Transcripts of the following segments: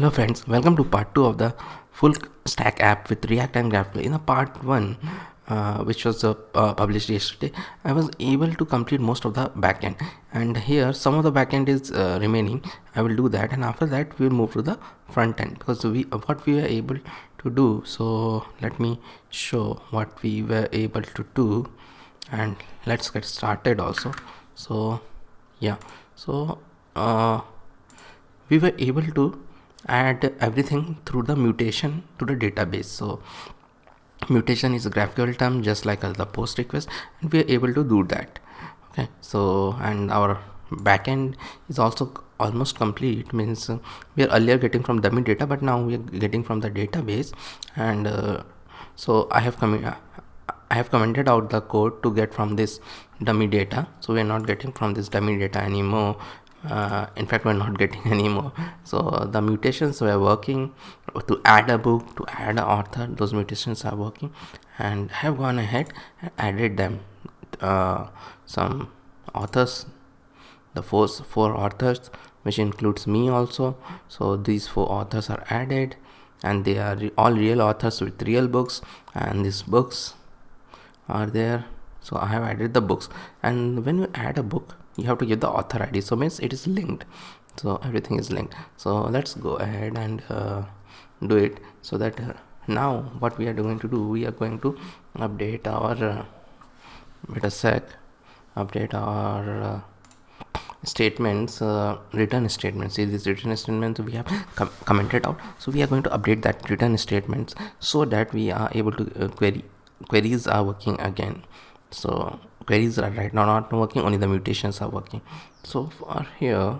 Hello friends, welcome to part 2 of the full stack app with React and GraphQL. In the part 1, which was published yesterday, I was able to complete most of the backend, and here some of the backend is remaining. I will do that, and after that we will move to the front end because what we were able to do. So let me show what we were able to do, and let's get started also. So yeah, so we were able to add everything through the mutation to the database. So mutation is a GraphQL term just like the post request, and we are able to do that. Okay, so and our backend is also almost complete, means we are earlier getting from dummy data, but now we are getting from the database. And so I have commented out the code to get from this dummy data, so we are not getting from this dummy data anymore. In fact, we're not getting anymore. So the mutations were working to add a book, to add an author. Those mutations are working, and I have gone ahead and added them. Some authors, the four authors, which includes me also. So these 4 authors are added, and they are all real authors with real books, and these books are there. So I have added the books, and when you add a book, you have to give the author ID, so means it is linked, so everything is linked. So let's go ahead and do it. So that now what we are going to do, we are going to update our wait a sec update our statements, return statements. See, these return statements we have commented out, so we are going to update that return statements so that we are able to queries are working again. So queries are right now not working, only the mutations are working. So for here,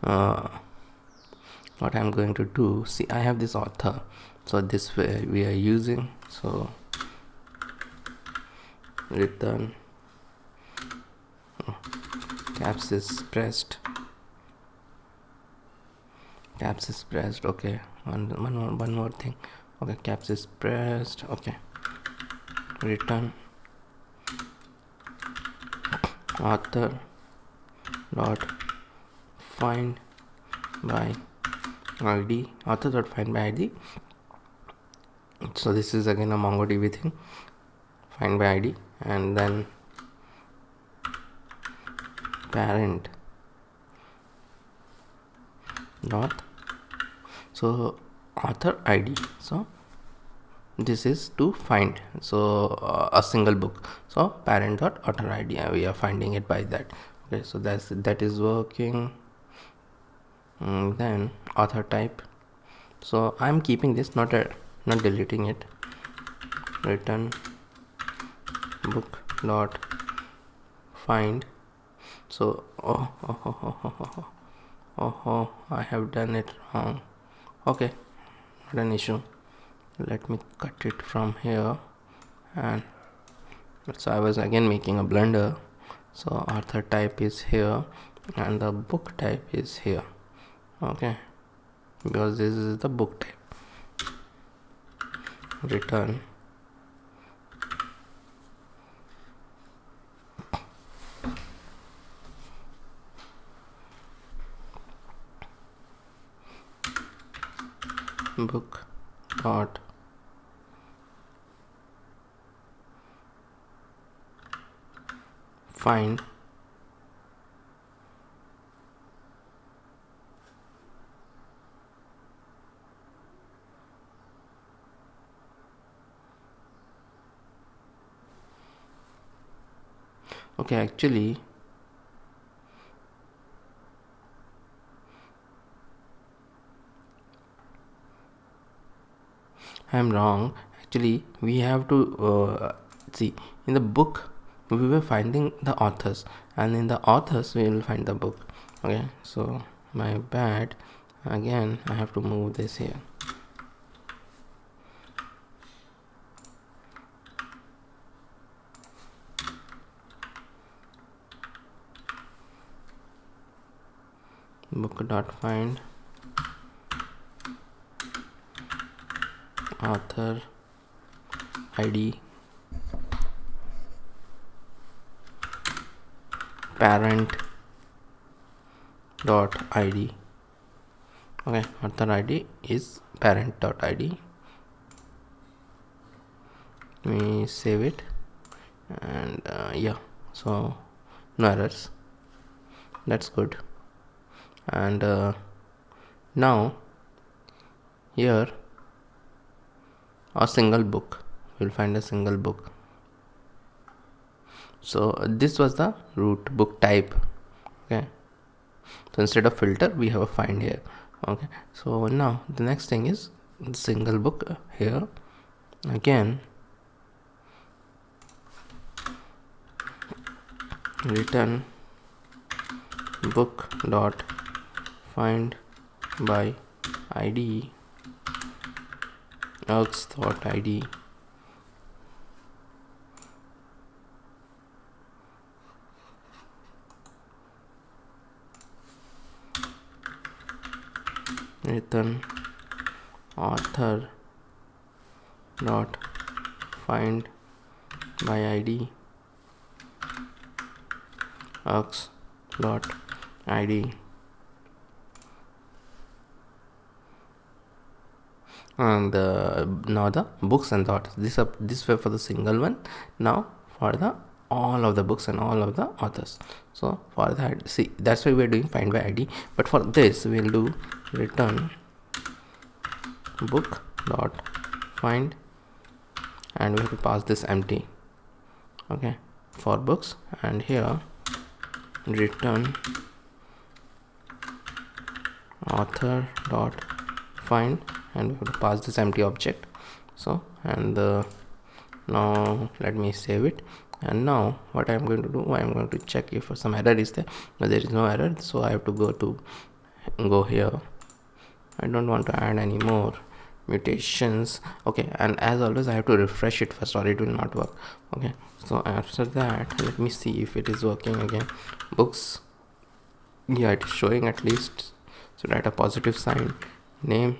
what I'm going to do, see, I have this author, so this way we are using. So return caps is pressed. Okay, one more thing. Okay, caps is pressed. Okay, return author dot find by id, author dot find by id. So this is again a MongoDB thing, find by id, and then parent dot, so author id. So this is to find, so a single book, so parent dot author id, we are finding it by that. Okay, so that is working. Then author type, so I'm keeping this, not deleting it. Return book dot find. So I have done it wrong. Okay, not an issue. Let me cut it from here. And so I was again making a blunder. So author type is here and the book type is here. Okay, because this is the book type. Return book dot find okay, actually I'm wrong. Actually we have to see, in the book we were finding the authors, and in the authors we will find the book. Okay, so my bad. Again I have to move this here. Book dot find author id parent dot id Okay, author id is parent.id. We save it, and yeah, so no errors, that's good. And now here a single book, we'll find a single book. So this was the root book type. Okay, so instead of filter we have a find here. Okay, so now the next thing is single book. Here again return book dot find by id args dot id return author dot find by id args dot id. And now the books and the authors, this way for the single one. Now for the all of the books and all of the authors. So for that, see, that's why we're doing find by id, but for this we'll do return book dot find, and we have to pass this empty. Okay, for books, and here return author dot find, and we have to pass this empty object. So, and now let me save it. And now what I'm going to do, I'm going to check if some error is there, but there is no error. So I have to go here. I don't want to add any more mutations. Okay, and as always I have to refresh it first or it will not work. Okay, so after that let me see if it is working again. Books, yeah, it is showing at least, so write a positive sign. Name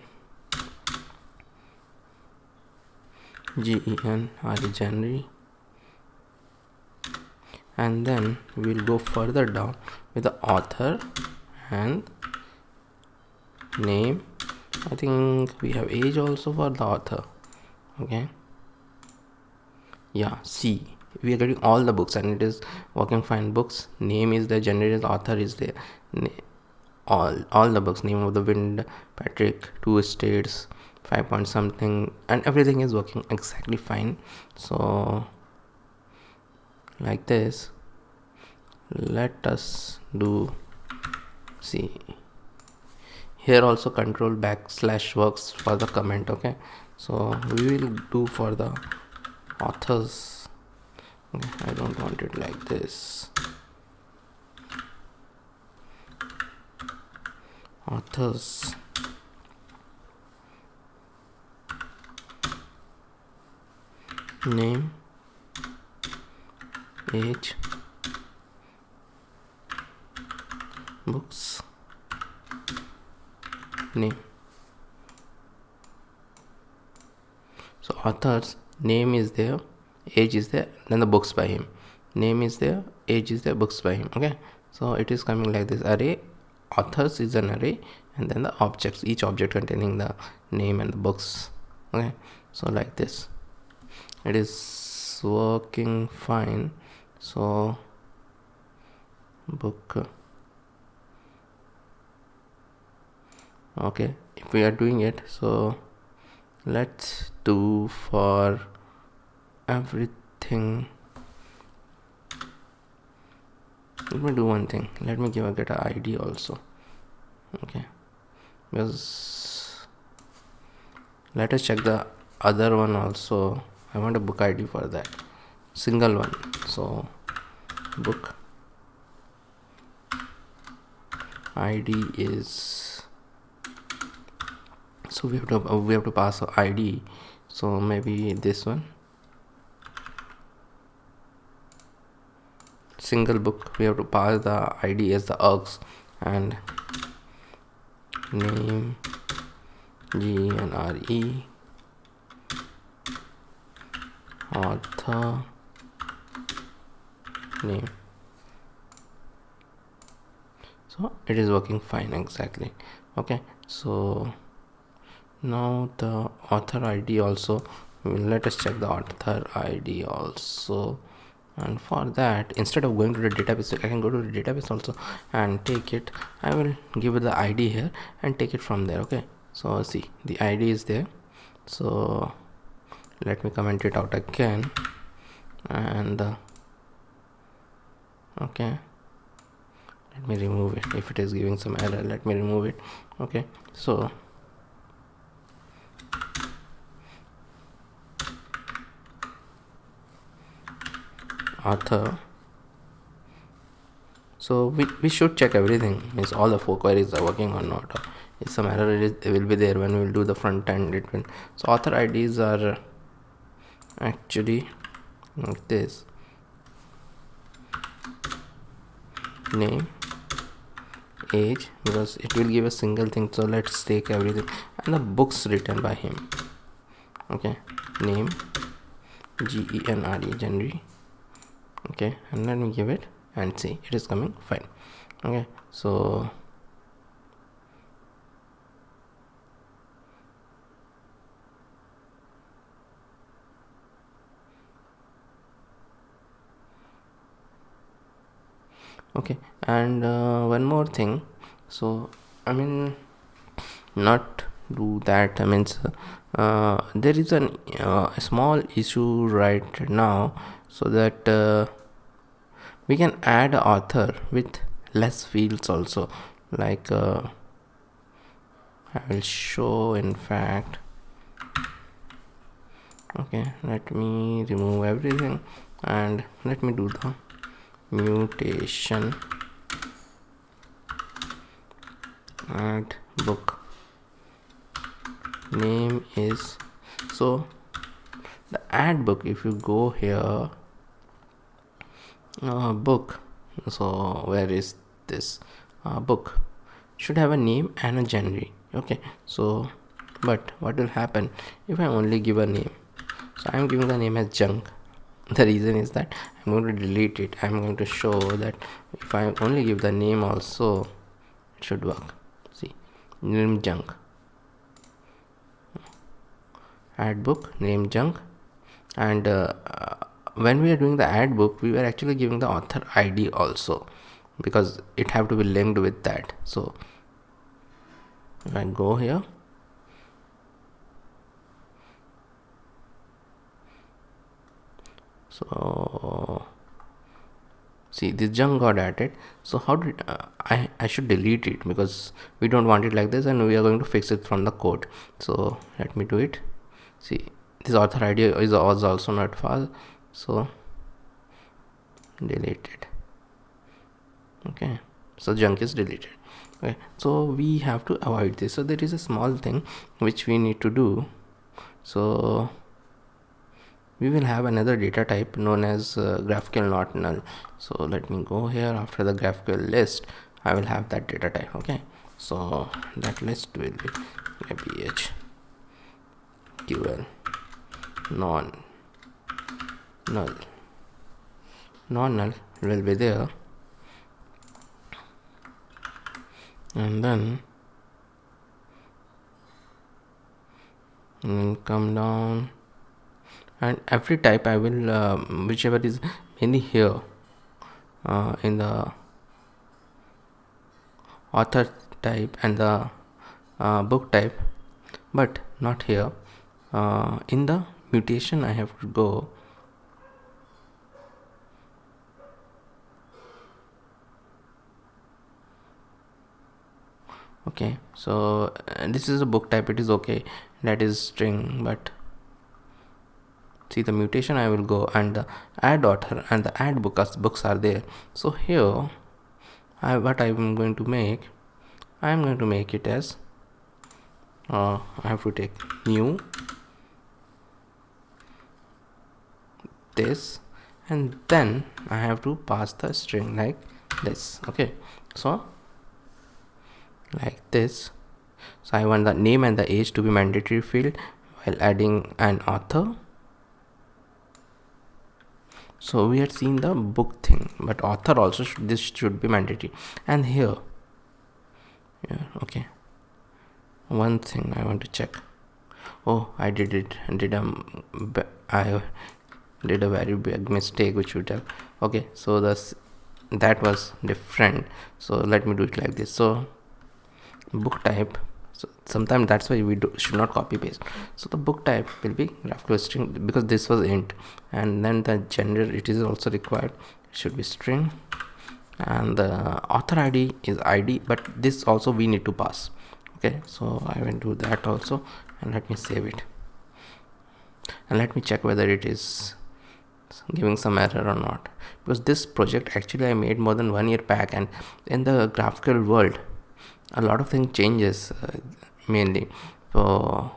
January, January, and then we'll go further down with the author and name. I think we have age also for the author. Okay, yeah, see, we are getting all the books and it is working fine. Books, name is there, January is, author is there, all the books, name of the wind, Patrick, 2 states, 5 point something, and everything is working exactly fine. So like this, let us do, see, here also control backslash works for the comment. Okay, so we will do for the authors. Okay, I don't want it like this. Authors, name, age, books, name. So authors, name is there, age is there, then the books by him. Name is there, age is there, books by him. Okay, so it is coming like this. Array, authors is an array, and then the objects, each object containing the name and the books. Okay, so like this, it is working fine. So book, okay, if we are doing it, so let's do for everything. Let me do one thing, let me get an ID also. Okay, because let us check the other one also. I want a book ID for that, single one. So book ID is, so we have to pass a ID. So maybe this one, single book, we have to pass the ID as the args, and name GNRE, author, name. So it is working fine exactly. Okay, So now the author ID also, let us check the author ID also. And for that, instead of going to the database, I can go to the database also and take it. I will give it the ID here and take it from there. Okay, so see, the ID is there. So let me comment it out again. And okay, let me remove it. If it is giving some error, let me remove it. Okay, so author, so we should check everything, means all the 4 queries are working or not. If some error, it will be there when we will do the front end. It will. So author IDs are actually like this: name, age, because it will give a single thing. So let's take everything, and the books written by him. Okay, name, GENRE, January. Okay, and let me give it and see, it is coming fine. Okay, so okay, and one more thing. So I mean, not do that, I mean, there is a small issue right now, so that we can add author with less fields also, like I will show, in fact. Okay, let me remove everything and let me do the mutation, add book, name is, so the add book, if you go here, book, so where is this, book should have a name and a January. Okay, so but what will happen if I only give a name? So I am giving the name as junk. The reason is that I'm going to delete it. I'm going to show that if I only give the name also, it should work. See, name junk, add book, name junk. And when we are doing the add book, we were actually giving the author ID also, because it have to be linked with that. So if I go here, so see, this junk got added. So how did I should delete it, because we don't want it like this, and we are going to fix it from the code. So let me do it. See, this author ID is also not file, so delete it. Okay, so junk is deleted. Okay, so we have to avoid this. So there is a small thing which we need to do. So we will have another data type known as GraphQL not null. So let me go here. After the GraphQL list, I will have that data type. Okay, so that list will be PHQL non null. Non null will be there, and then come down, and every type I will whichever is mainly here in the author type and the book type, but not here. In the mutation I have to go. Okay, so this is a book type, it is okay, that is string, but see, the mutation I will go, and the add author and the add books are there. So here what I am going to make, I am going to make it as I have to take new this, and then I have to pass the string like this. Okay, so like this. So I want the name and the age to be mandatory field while adding an author. So we had seen the book thing, but author also this should be mandatory. And here, yeah, okay, one thing I want to check. Oh, I did it. I did a very big mistake, which would have. Okay, so that was different. So let me do it like this. So book type. So sometimes that's why we should not copy paste. So the book type will be GraphQL string, because this was int, and then the gender, it is also required, it should be string, and the author ID is ID, but this also we need to pass. Okay, so I will do that also, and let me save it, and let me check whether it is giving some error or not, because this project actually I made more than 1 year back, and in the GraphQL world a lot of things changes, mainly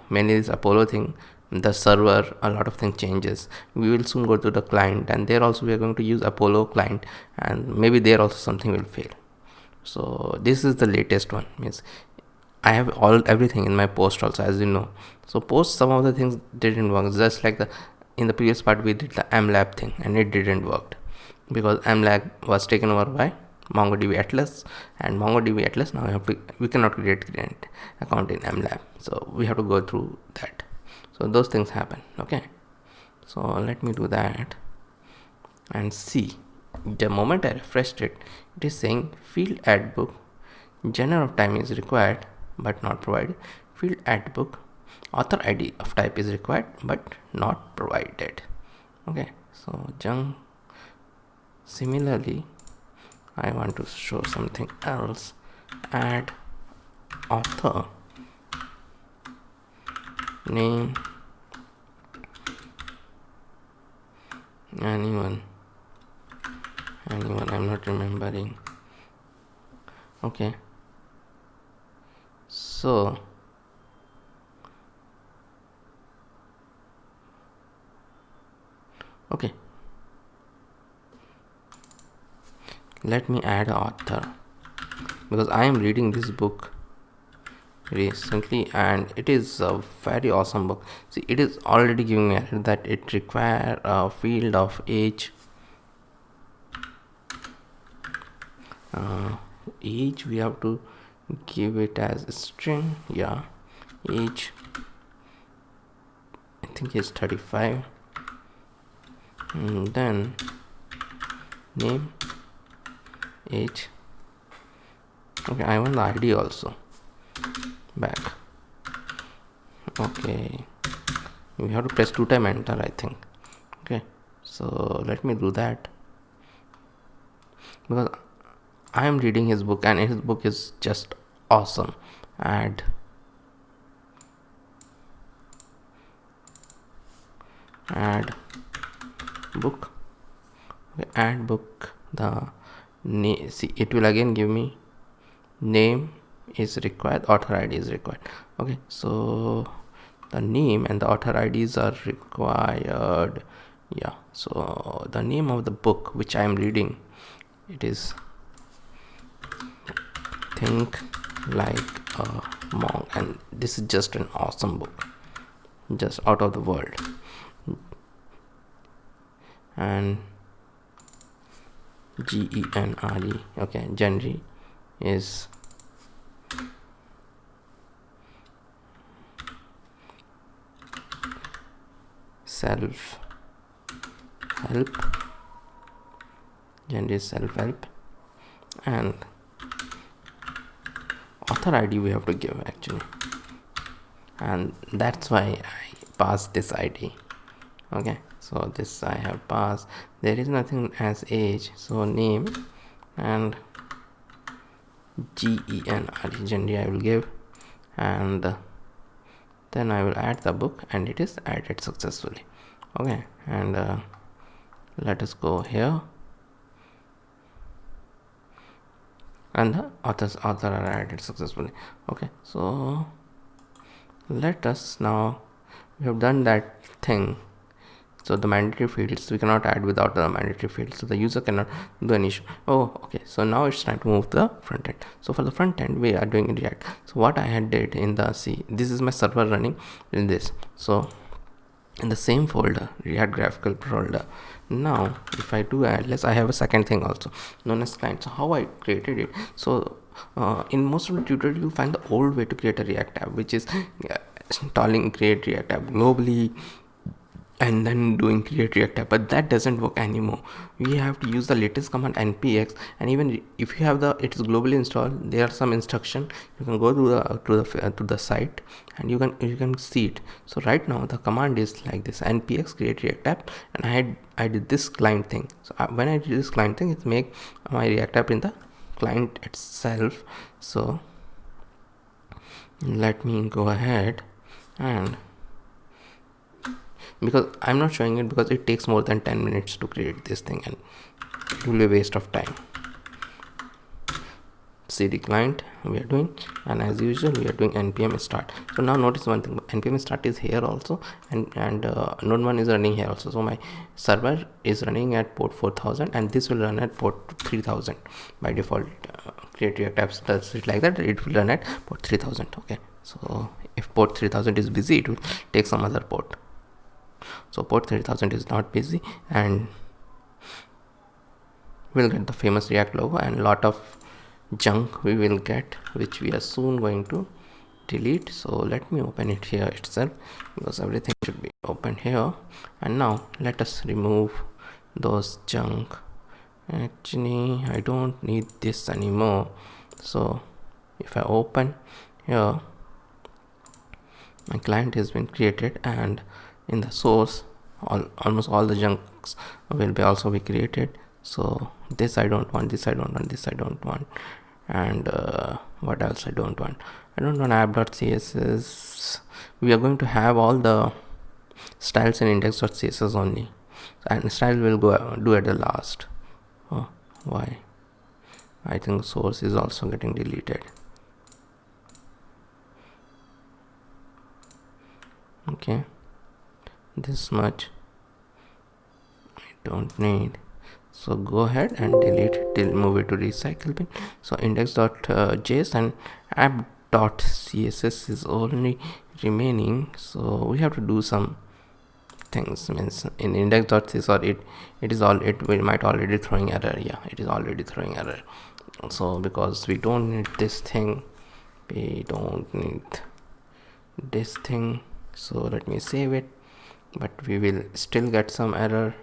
this Apollo thing, the server, a lot of things changes. We will soon go to the client, and there also we are going to use Apollo client, and maybe there also something will fail. So this is the latest one, means I have everything in my post also, as you know. So post, some of the things didn't work, just like in the previous part we did the mlab thing, and it didn't work because mlab was taken over by MongoDB Atlas, and MongoDB Atlas now we cannot create account in mlab, so we have to go through that. So those things happen. Okay, so let me do that and see. The moment I refreshed it, it is saying field add book, genre of time is required but not provided, field add book, author ID of type is required but not provided. Okay, so similarly I want to show something else. Add author name, anyone, I'm not remembering. Okay, so okay, let me add author, because I am reading this book recently and it is a very awesome book. See, it is already giving me error that it require a field of age. Age we have to give it as a string. Yeah, age I think is 35, and then name, age. Okay, I want the ID also back. Okay, we have to press 2 times enter, I think. Okay, so let me do that, because I am reading his book and his book is just awesome. Add book. Okay, add book, the name. See, it will again give me name is required, author ID is required. Okay, so the name and the author IDs are required. Yeah, so the name of the book which I am reading, it is Think Like a Monk, and this is just an awesome book, just out of the world. And GENRE, okay, genre is self help, genre is self help, and author ID we have to give actually, and that's why I passed this ID. Okay, so this I have passed. There is nothing as age, so name and GENRE, genre I will give, and then I will add the book, and it is added successfully. Okay, and let us go here, and the author are added successfully. Okay, so let us now, we have done that thing. So the mandatory fields we cannot add without the mandatory fields, so the user cannot do an issue. Oh, okay, so now it's time to move the front end. So for the front end we are doing React. So what I had did in the this is my server running in this, so in the same folder, React GraphQL folder. Now if I do add, let's, I have a second thing also known as client. So how I created it, so in most of the tutorial you find the old way to create a React app, which is installing create React app globally and then doing create react app, but that doesn't work anymore. We have to use the latest command npx, and even if you have it's globally installed, there are some instruction. You can go to the site and you can see it. So right now the command is like this: npx create react app, and I did this client thing. So when I did this client thing, it make my react app in the client itself. So let me go ahead, and because I'm not showing it because it takes more than 10 minutes to create this thing and it will be a waste of time. cd client we are doing, and as usual we are doing npm start. So now notice one thing: npm start is here also, and node 1 is running here also. So my server is running at port 4000 and this will run at port 3000 by default. Create react apps does it like that, it will run at port 3000. Okay, so if port 3000 is busy, it will take some other port. So port 3000 is not busy, and we'll get the famous React logo and lot of junk we will get, which we are soon going to delete. So let me open it here itself, because everything should be open here. And now let us remove those junk. Actually I don't need this anymore. So if I open here, my client has been created, and in the source almost all the junks will be also be created. So this I don't want, this I don't want, this I don't want, and what else I don't want app.css. We are going to have all the styles in index.css only, and style will do at the last. Oh, why? I think source is also getting deleted. Okay, this much I don't need, so go ahead and delete it till move it to recycle bin. So index.js and app.css is only remaining, so we have to do some things. Means in index.css, or it might already throwing error. Yeah, it is already throwing error. So because we don't need this thing, so let me save it, but we will still get some error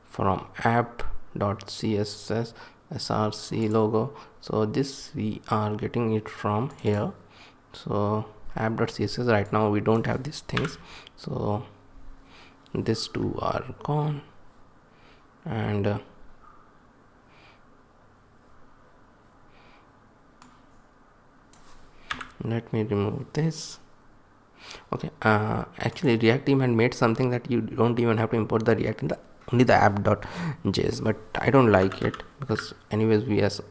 from app.css src logo. So this we are getting it from here. So app.css, right now we don't have these things, so these two are gone. And let me remove this. Okay, actually React team had made something that you don't even have to import the React in only the app.js, but I don't like it, because anyways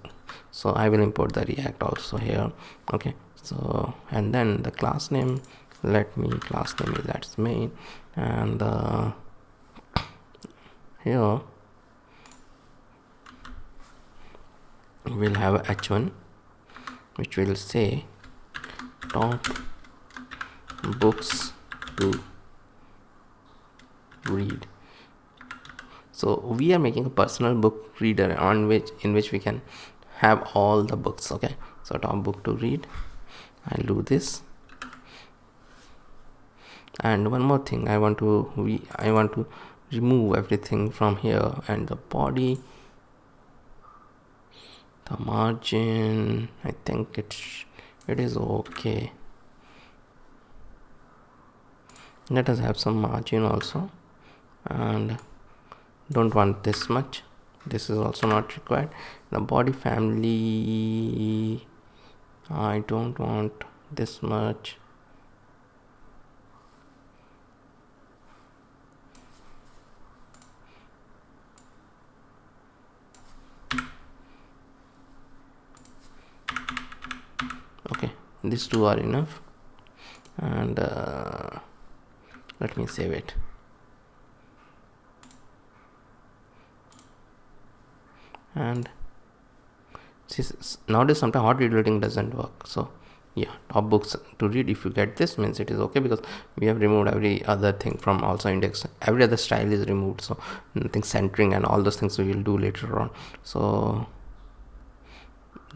so I will import the React also here. Okay, so and then the class name, class name is that's main, and here we'll have h1, which will say top books to read. So we are making a personal book reader in which we can have all the books. Okay, so top book to read, I'll do this. And one more thing, I want to remove everything from here, and the body, the margin, I think it is okay. Let us have some margin also, and don't want this much. This is also not required. The body family, I don't want this much. Okay, these two are enough, and let me save it. And nowadays sometimes hot reloading doesn't work. So yeah, top books to read, if you get this, means it is okay, because we have removed every other thing from also index. Every other style is removed, so nothing centering and all those things we will do later on. So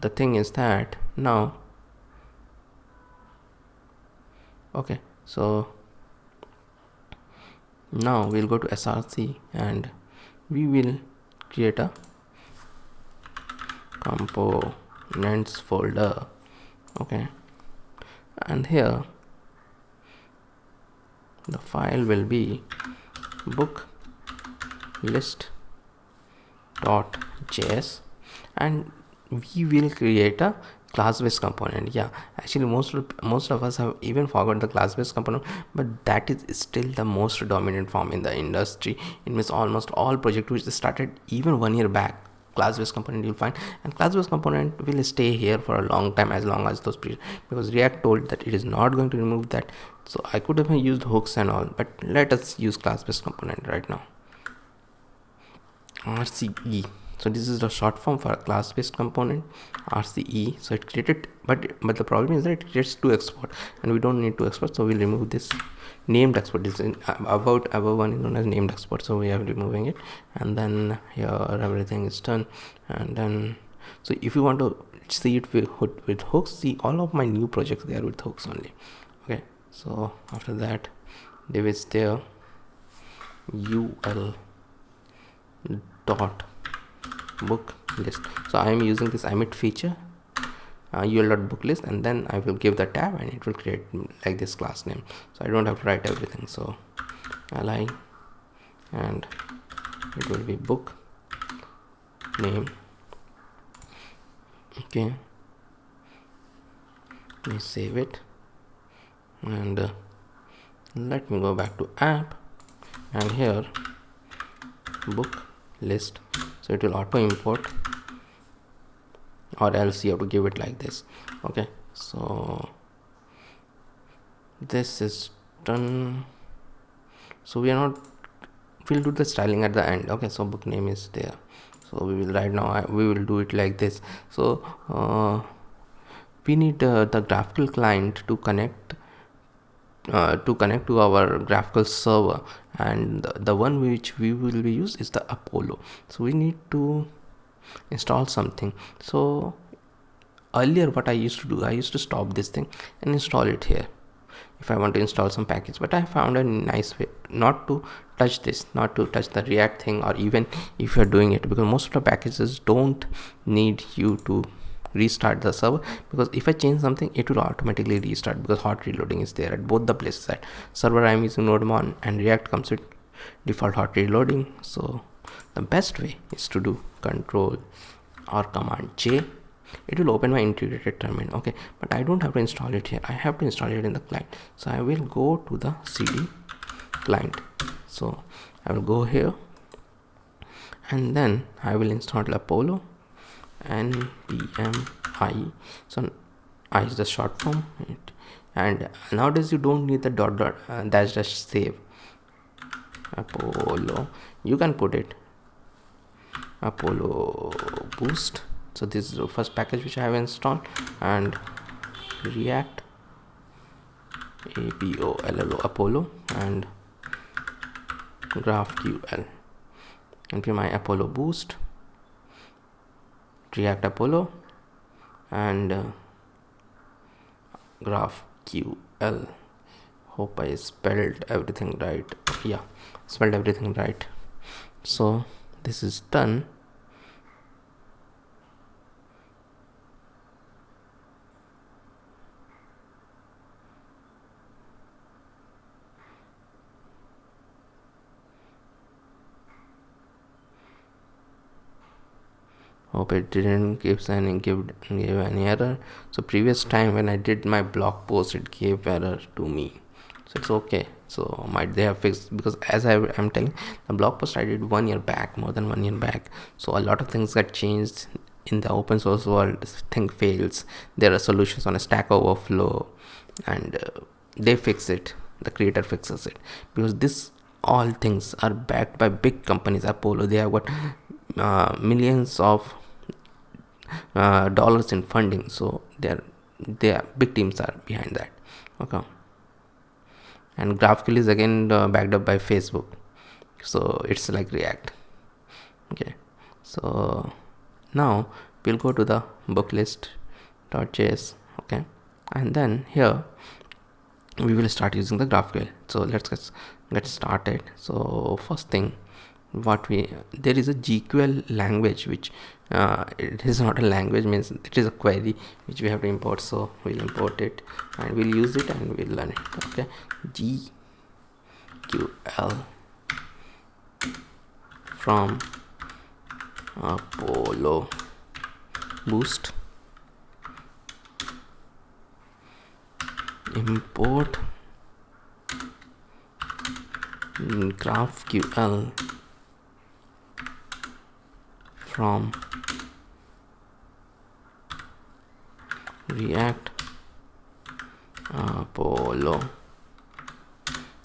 the thing is that now, okay, so now we'll go to src and we will create a components folder. Okay, and here the file will be book list.js, and we will create a class-based component. Yeah, actually most of us have even forgot the class-based component, but that is still the most dominant form in the industry. It means almost all projects which started even 1 year back, class-based component you'll find, and class-based component will stay here for a long time, as long as those because React told that it is not going to remove that. So I could have used hooks and all, but let us use class-based component right now. RCE, so this is the short form for a class-based component, RCE. So it created, but the problem is that it creates two export, and we don't need to export, so we'll remove this named export. This is above one is known as named export, so we are removing it. And then here everything is done. And then, so if you want to see it with hooks, see all of my new projects, they are with hooks only. Okay, so after that div is there, ul dot book list. So I am using this emit feature, ul dot book list, and then I will give the tab and it will create like this class name, so I don't have to write everything. So li, and it will be book name. Okay, let me save it, and let me go back to app, and here book list, so it will auto import, or else you have to give it like this. Okay, so this is done. So we are not, we'll do the styling at the end. Okay, so book name is there, so we will right now we will do it like this. So we need the GraphQL client to connect to our GraphQL server, and the one which we will be use is the Apollo. So we need to install something. So earlier what I used to do, I used to stop this thing and install it here if I want to install some package, but I found a nice way not to touch this, not to touch the React thing, or even if you're doing it, because most of the packages don't need you to restart the server, because if I change something it will automatically restart, because hot reloading is there at both the places. At server I'm using Node.js, and React comes with default hot reloading. So the best way is to do control or command J. It will open my integrated terminal. Okay, but I don't have to install it here, I have to install it in the client. So I will go to the cd client, so I will go here, and then I will install Apollo npmi. So I is the short form, and nowadays you don't need the dash save Apollo. You can put it Apollo boost. So this is the first package which I have installed, and react Apollo and GraphQL, npmi Apollo boost, react Apollo, and GraphQL. Hope I spelled everything right. Yeah, spelled everything right. So this is done. Hope it didn't give any error. So previous time when I did my blog post, it gave error to me, so it's okay. So might they have fixed, because as I'm telling, the blog post I did 1 year back, more than 1 year back, so a lot of things got changed in the open source world. This thing fails, there are solutions on a Stack Overflow, and they fix it, the creator fixes it, because this all things are backed by big companies. Apollo, they have got millions of dollars in funding, so their big teams are behind that. Okay, and GraphQL is again backed up by Facebook, so it's like React. Okay, so now we'll go to the book list.js. Okay, and then here we will start using the GraphQL. So let's get started. So first thing, there is a GQL language, which it is not a language, means it is a query which we have to import. So we'll import it and we'll use it and we'll learn it. Okay, GQL from Apollo Boost, import GraphQL from react Apollo.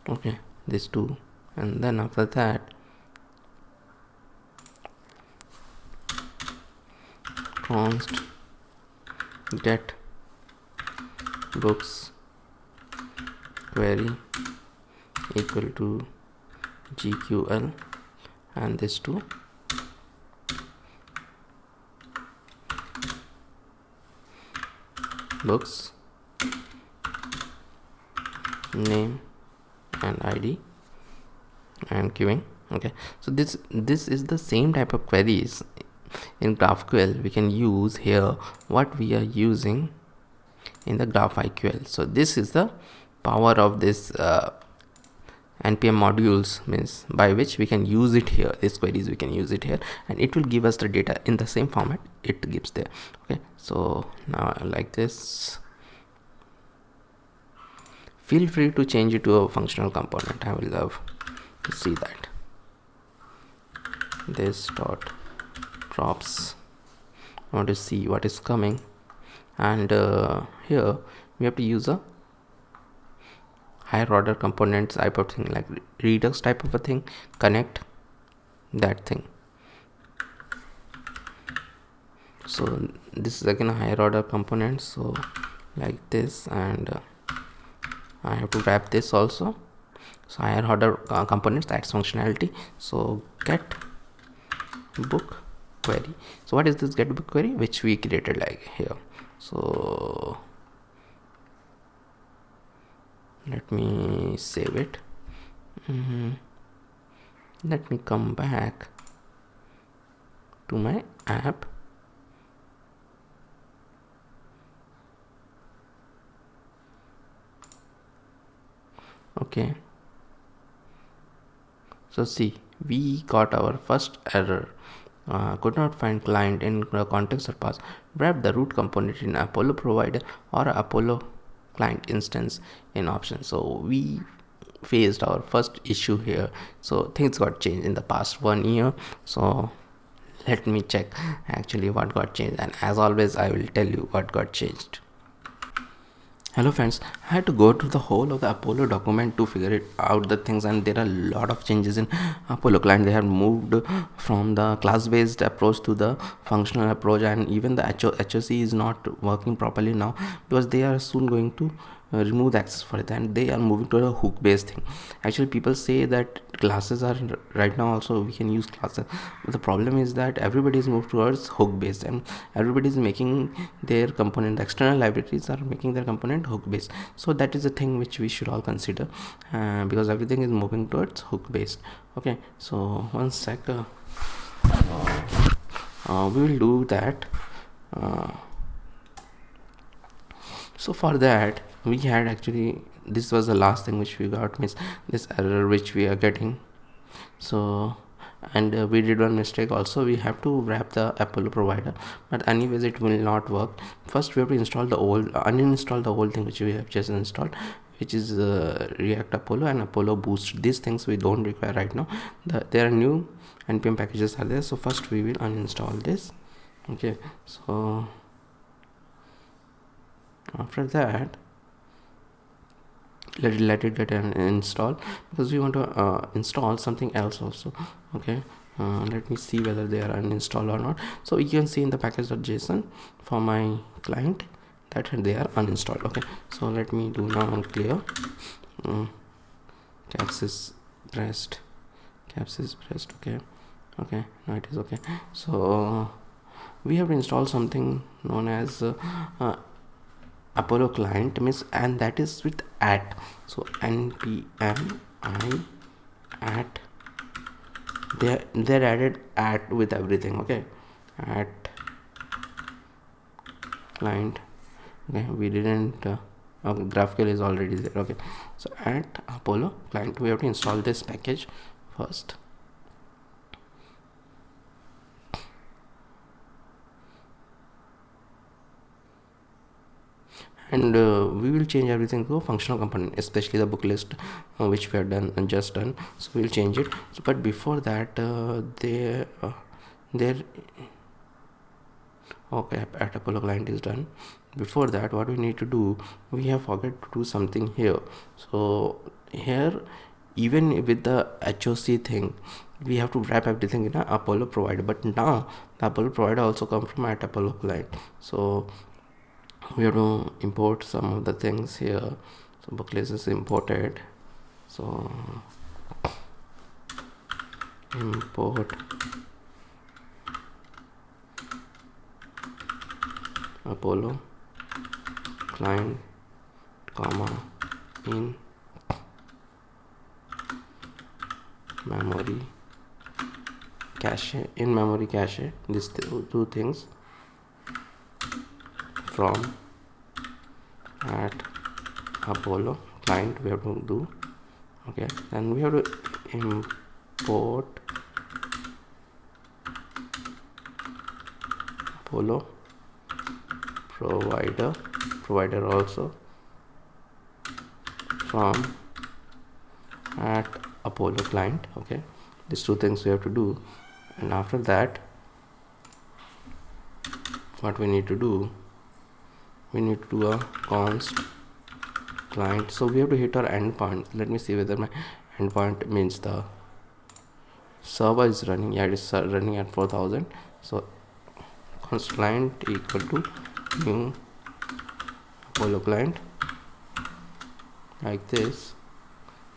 Okay, these two, and then after that const get books query equal to GQL, and this two books name and ID and queuing. Okay, so this is the same type of queries in GraphQL we can use here, what we are using in the GraphQL. So this is the power of this npm modules, means by which we can use it here. These queries we can use it here, and it will give us the data in the same format it gives there. Okay, so now like this, feel free to change it to a functional component. I will love to see that. This dot drops, I want to see what is coming, and here we have to use a higher order components type of thing, like redux type of a thing, connect that thing. So this is again a higher order component, so like this, and I have to wrap this also. So higher order components, that's functionality. So get book query. So what is this get book query, which we created like here? So let me save it. Let me come back to my app. Okay, so see, we got our first error. Could not find client in the context or path. Wrap the root component in Apollo provider or Apollo client instance in option. So we faced our first issue here. So things got changed in the past 1 year. So let me check actually what got changed, and as always I will tell you what got changed. Hello friends, I had to go through the whole of the Apollo document to figure it out the things, and there are a lot of changes in Apollo client. They have moved from the class based approach to the functional approach, and even the HOC is not working properly now, because they are soon going to remove the access for it, and they are moving to a hook based thing. Actually people say that classes are right now also we can use classes, but the problem is that everybody is moved towards hook based, and everybody is making their component, the external libraries are making their component hook based. So that is a thing which we should all consider, because everything is moving towards hook based. Okay, so one sec, we will do that. So for that we had actually, this was the last thing which we got, means this error which we are getting. So and we did one mistake also, we have to wrap the Apollo provider, but anyways it will not work. First we have to install the old uninstall the old thing which we have just installed, which is React Apollo and Apollo Boost. These things we don't require right now. There are new npm packages are there, so first we will uninstall this. Okay, so after that let it get an install, because we want to install something else also. Okay, let me see whether they are uninstalled or not. So you can see in the package.json for my client that they are uninstalled. Okay, so let me do now clear caps is pressed. Okay, okay, now it is okay. So we have to install something known as Apollo client means, and that is with at. So npm I at, they're added at with everything. Okay, at client. Okay, we didn't okay, GraphQL is already there. Okay, so at Apollo client we have to install this package first. And we will change everything to a functional component, especially the book list which we have done and just done. So we'll change it. So, but before that there okay, at Apollo client is done. Before that, what we need to do, we have forgot to do something here. So here, even with the HOC thing, we have to wrap everything in a Apollo provider. But now the Apollo provider also come from at Apollo client. So we have to import some of the things here. So book list is imported. So import Apollo client comma in memory cache, in memory cache, these two things from at Apollo client we have to do. Okay, then we have to import Apollo provider also from at Apollo client. Okay, these two things we have to do. And after that, what we need to do, we need to do a const client. So we have to hit our endpoint. Let me see whether my endpoint means the server is running. Yeah, it is running at 4000. So const client equal to new Apollo client like this,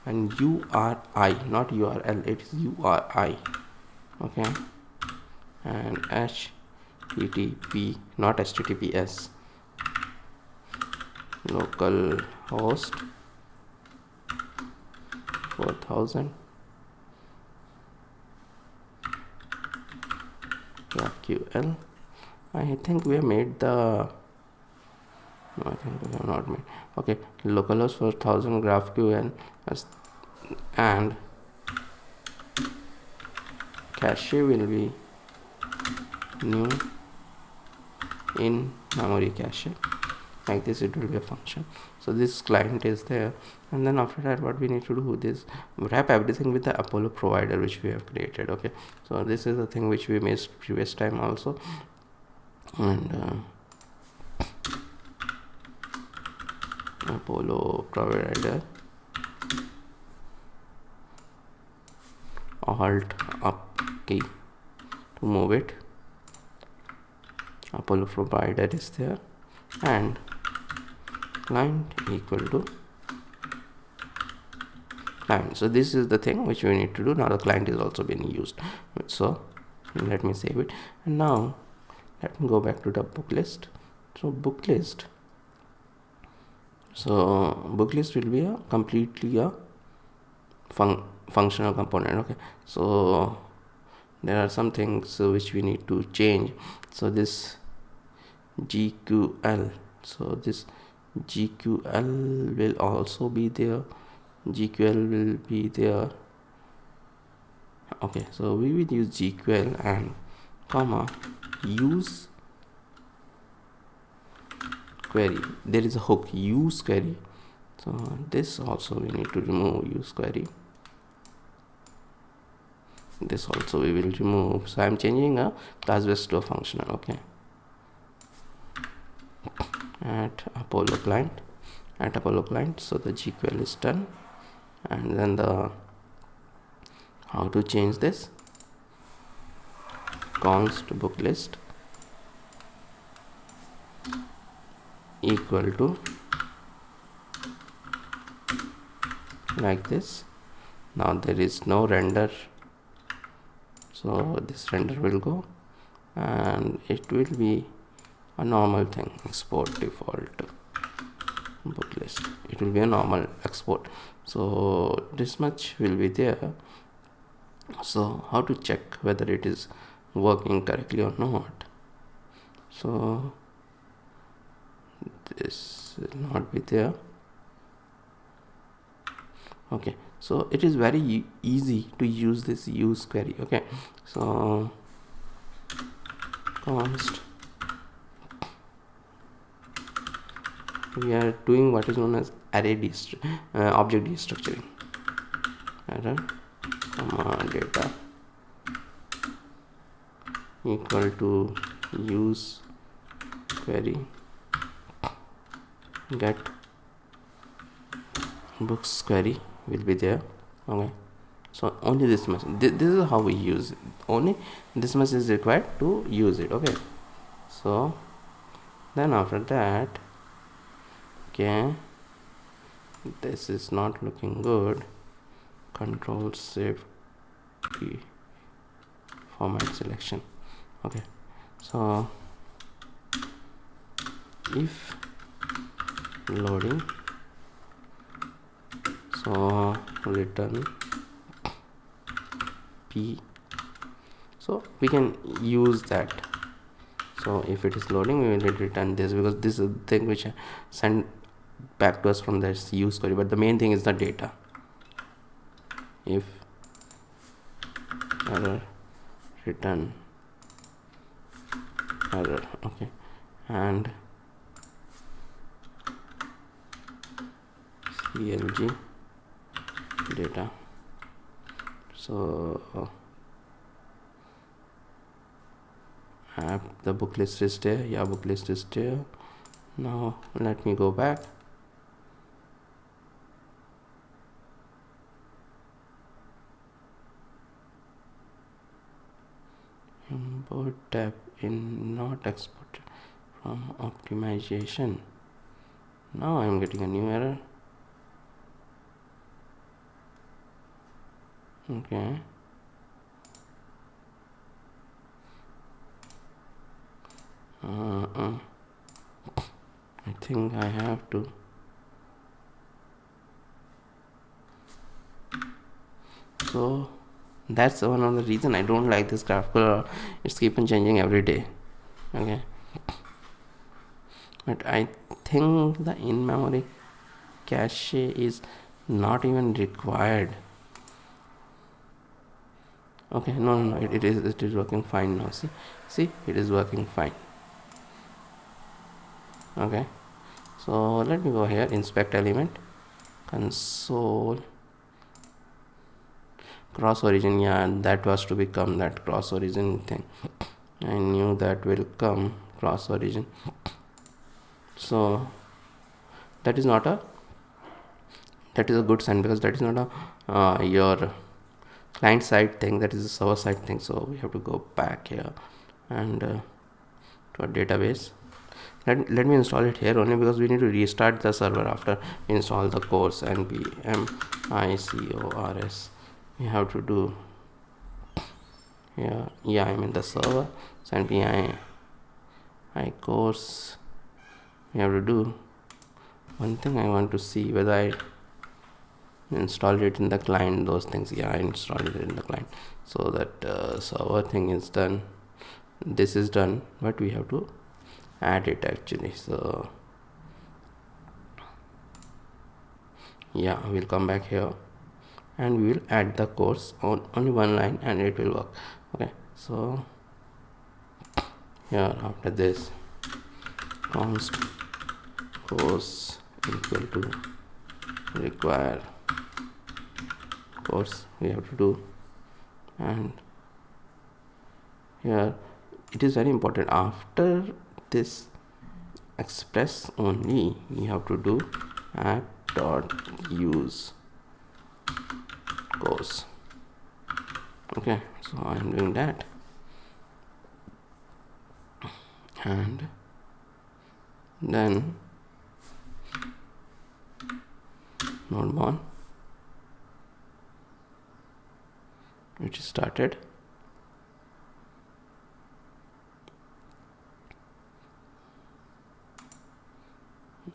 and URI, not URL, it is URI. Okay, and HTTP, not HTTPS, local host 4000 GraphQL. I think we have made the, no, I think we have not made. Okay, localhost 4000 GraphQL and cache will be new in memory cache. Like this, it will be a function. So this client is there, and then after that, what we need to do is wrap everything with the Apollo provider which we have created. Okay, so this is the thing which we missed previous time also, and Apollo provider, alt up key to move it. Apollo provider is there, and client equal to client. So this is the thing which we need to do. Now the client is also being used. So let me save it, and now let me go back to the book list. So book list, book list will be a completely a functional component. Okay, so there are some things which we need to change. So this GQL, so this GQL will also be there. GQL will be there. Okay, so we will use GQL and comma use query. There is a hook, use query. So this also we need to remove, use query. This also we will remove. So I am changing a class base to a functional. Okay, at Apollo client, so the GQL is done, and then the how to change this, const book list equal to like this. Now there is no render, so this render will go, and it will be a normal thing, export default book list. It will be a normal export, so this much will be there. So how to check whether it is working correctly or not? So this will not be there. Okay, so it is very easy to use this use query. Okay, so const, we are doing what is known as array object destructuring. Error data equal to use query get books query will be there. Okay, so only this much, this is how we use it. Only this much is required to use it. Okay, so then after that, okay, this is not looking good. Control shift P, format selection. Okay, so if loading, so return P, so we can use that. So if it is loading, we will return this, because this is the thing which send back to us from this use query, but the main thing is the data. If error return error. Okay, and CLG data. So the book list is there. Yeah, book list is there. Now let me go back. Import tab in not exported from optimization. Now I am getting a new error. Okay, I think I have to. So that's one of the reason I don't like this GraphQL. It's keep on changing every day. Okay, but I think the in-memory cache is not even required. Okay, no, it is working fine now. See, it is working fine. Okay, so let me go here, inspect element, console, cross origin. Yeah, that was to become that cross origin thing. I knew that will come, cross origin. So that is not a, that is a good sign, because that is not a your client side thing, that is a server side thing. So we have to go back here and to our database. Let me install it here only, because we need to restart the server after install the course npm icors. We have to do here. Yeah, I'm in the server. So npm course. We have to do one thing. I want to see whether I installed it in the client, those things. Yeah, I installed it in the client, so that server thing is done. This is done, but we have to add it actually. So yeah, we'll come back here and we will add the course on only one line and it will work. Okay, so here after this, const course equal to require course we have to do, and here it is very important, after this express only we have to do app.use course. Okay, so I'm doing that, and then node1, which is started,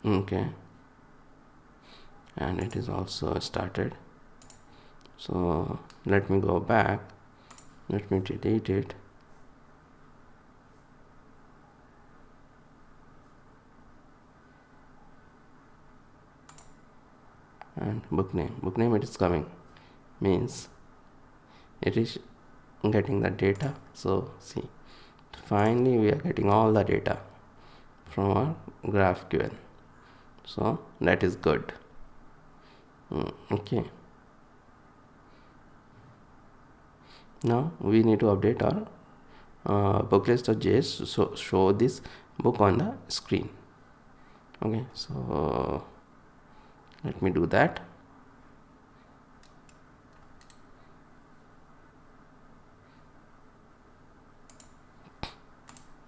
Okay, and it is also started. So let me go back, let me delete it. And book name it is coming, means it is getting the data. So see, finally we are getting all the data from our GraphQL, so that is good. Okay, now we need to update our booklist.js, so show this book on the screen. Okay, so let me do that.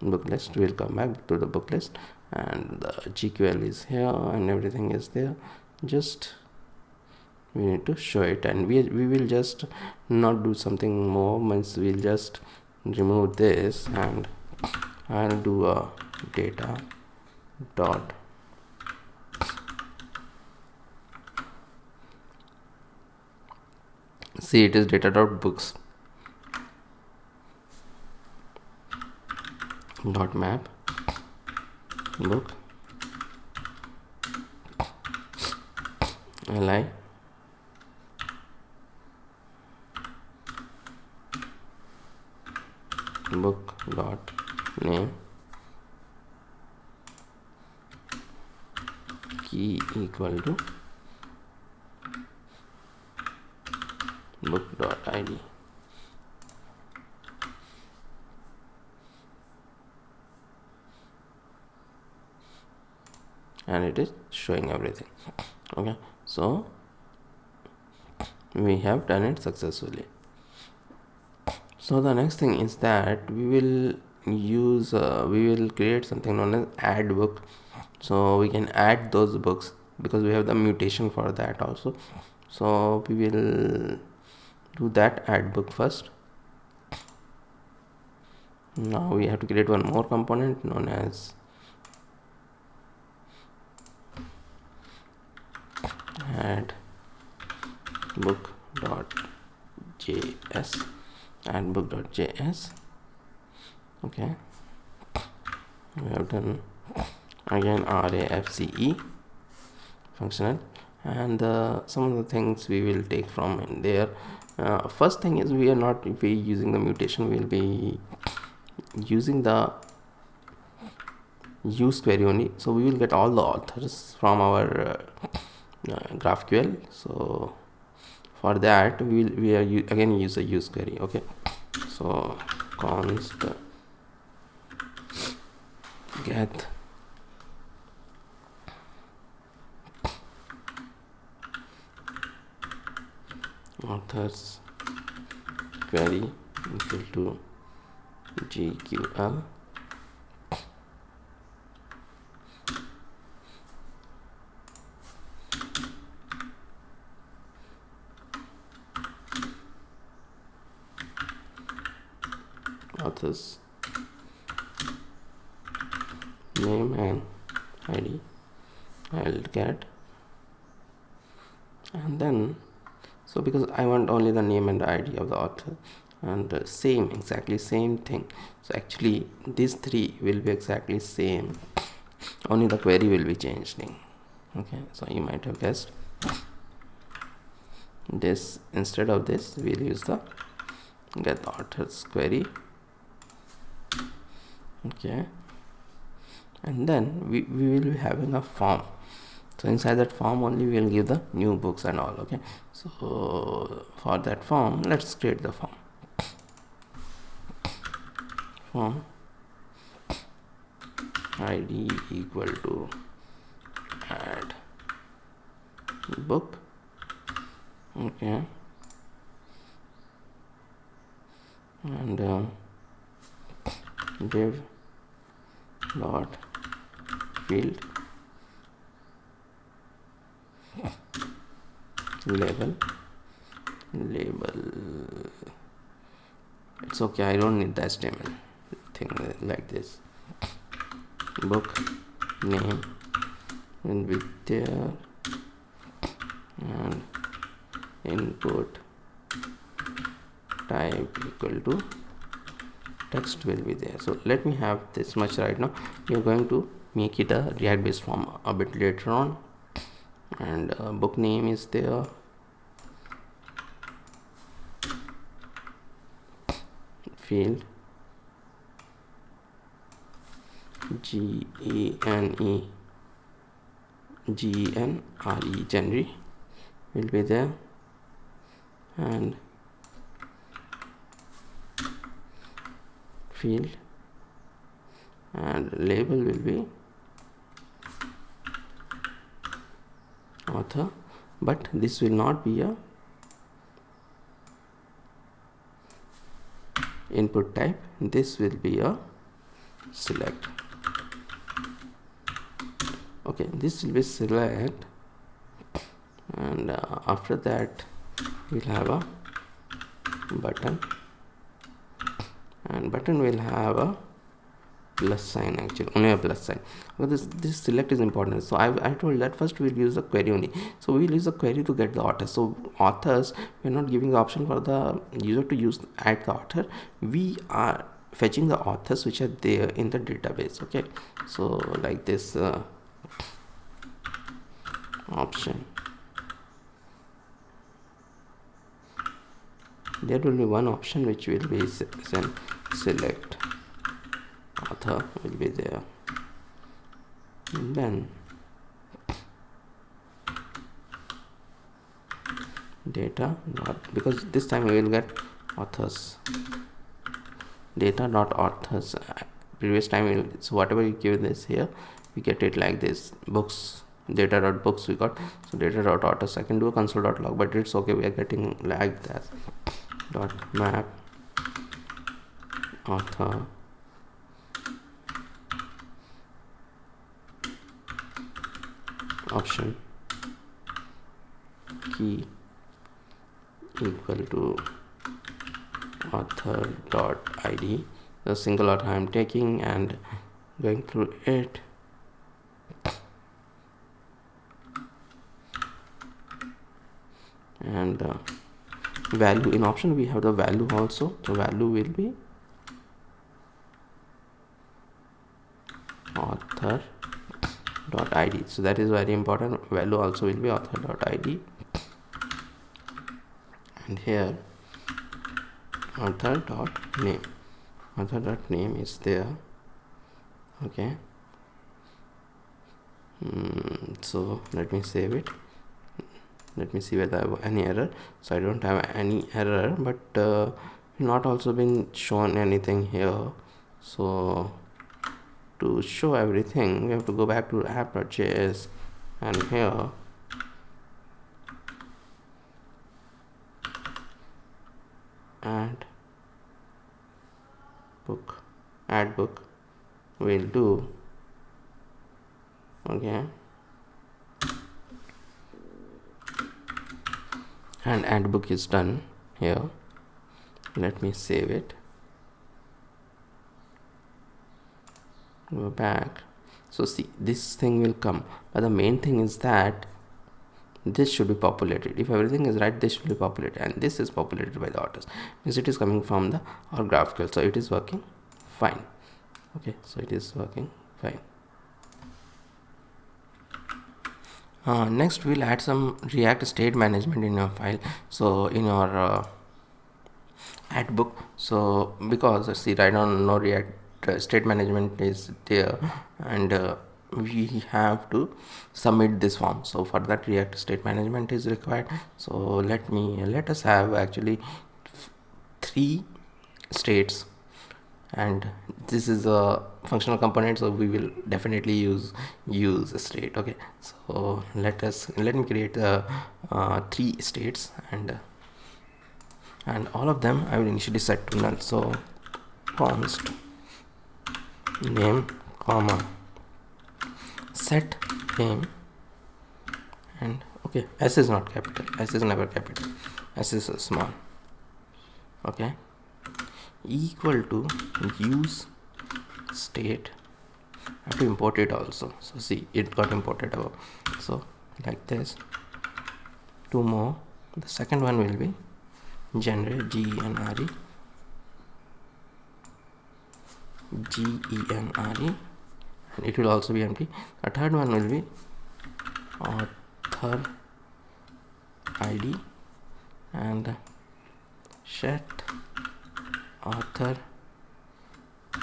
Book list will come back to the book list, and the GQL is here and everything is there. Just we need to show it, and we will just not do something more, means we'll just remove this, and I'll do a data dot see, it is data dot books dot map book li book dot name key equal to book dot id. And it is showing everything. Okay, so we have done it successfully. So the next thing is that we will use we will create something known as add book, so we can add those books because we have the mutation for that also. So we will do that add book first. Now we have to create one more component known as add book dot js, add book dot js. Okay, we have done again RAFCE functional, and some of the things we will take from in there. First thing is we are not be using the mutation, we will be using the use query only, so we will get all the authors from our GraphQL. So for that we are again use a use query. Okay, so const get authors query equal to GQL authors name and id. I'll get, and then so because I want only the name and the id of the author, and same exactly same thing, so actually these three will be exactly same, only the query will be changed. Okay, so you might have guessed this, instead of this we'll use the get authors query. Okay, and then we will be having a form, so inside that form only we will give the new books and all. Okay, so for that form let's create the form id equal to add book. Okay, and div dot field label it's okay, I don't need the HTML thing like this. Book name will be there, and input type equal to text will be there. So let me have this much right now. We are going to make it a React based form a bit later on, and book name is there, field GENRE January will be there, and field and label will be author, but this will not be a input type, this will be a select. Okay, this will be select, and after that we'll have a button, and button will have a plus sign, actually only a plus sign. Okay, this select is important. So I told that first we'll use a query only, so we'll use a query to get the authors. So authors, we're not giving the option for the user to use add the author, we are fetching the authors which are there in the database. Okay, so like this option, there will be one option which will be select author will be there, and then data dot, because this time we will get authors, data dot authors. Previous time we'll, so whatever you give this here, we get it like this, books, data dot books we got. So data dot authors, I can do a console dot log, but it's okay, we are getting like that. Dot map author option key equal to author dot id, the single author I'm taking and going through it. And value, in option we have the value also, so value will be author dot id, so that is very important, value also will be author dot id, and here author dot name, author dot name is there. Okay, so let me save it, let me see whether I have any error. So I don't have any error, but not also been shown anything here. So to show everything we have to go back to app.js, and here add book will do. Okay, and add book is done here. Let me save it, go back. So see, this thing will come, but the main thing is that this should be populated. If everything is right, this should be populated, and this is populated by the authors, because it is coming from the our GraphQL, so it is working fine. Okay, so it is working fine. Next we'll add some React state management in your file, so in your add book. So because see right now no React state management is there, and we have to submit this form, so for that React state management is required. So let us have actually 3 states, and this is a functional component, so we will definitely use a state. Okay, so let me create 3 states, and all of them I will initially set to null. So const name comma set name, and okay, s is not capital, s is never capital, s is small. Okay, equal to use state I have to import it also. So see, it got imported above. So like this. Two more. The second one will be generate GENRE, and it will also be empty. The third one will be author ID and set author